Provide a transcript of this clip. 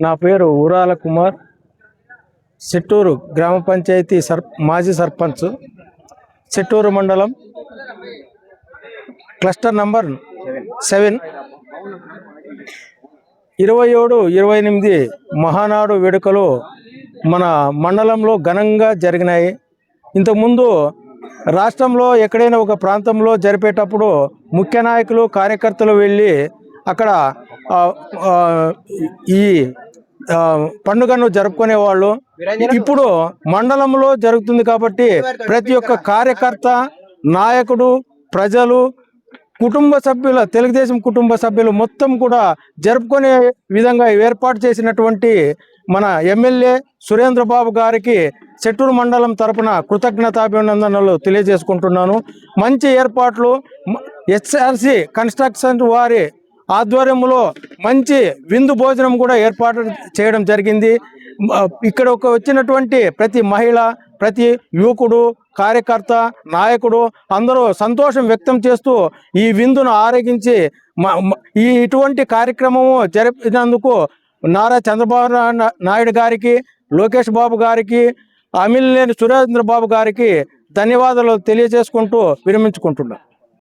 నా పేరు ఊరాల కుమార్, చిట్టూరు గ్రామ పంచాయతీ మాజీ సర్పంచ్, చిట్టూరు మండలం, క్లస్టర్ నంబర్ 7. 27-28 మహానాడు వేడుకలు మన మండలంలో ఘనంగా జరిగినాయి. ఇంతకుముందు రాష్ట్రంలో ఎక్కడైనా ఒక ప్రాంతంలో జరిపేటప్పుడు ముఖ్య నాయకులు, కార్యకర్తలు వెళ్ళి అక్కడ ఈ పండుగను జరుపుకునేవాళ్ళు. ఇప్పుడు మండలంలో జరుగుతుంది కాబట్టి ప్రతి ఒక్క కార్యకర్త, నాయకుడు, ప్రజలు, కుటుంబ సభ్యుల, తెలుగుదేశం కుటుంబ సభ్యులు మొత్తం కూడా జరుపుకునే విధంగా ఏర్పాటు చేసినటువంటి మన ఎమ్మెల్యే సురేంద్రబాబు గారికి చిట్టూరు మండలం తరపున కృతజ్ఞతాభినందనలు తెలియజేసుకుంటున్నాను. మంచి ఏర్పాట్లు ఎస్ఆర్సి కన్స్ట్రక్షన్ వారి ఆధ్వర్యంలో మంచి విందు భోజనం కూడా ఏర్పాటు చేయడం జరిగింది. ఇక్కడ వచ్చినటువంటి ప్రతి మహిళ, ప్రతి యువకుడు, కార్యకర్త, నాయకుడు అందరూ సంతోషం వ్యక్తం చేస్తూ ఈ విందును ఆరగించి ఇటువంటి కార్యక్రమము జరిపినందుకు నారా చంద్రబాబు నాయుడు గారికి, లోకేష్ బాబు గారికి, అమిలినేని సురేంద్రబాబు గారికి ధన్యవాదాలు తెలియజేసుకుంటూ విరమించుకుంటున్నాను.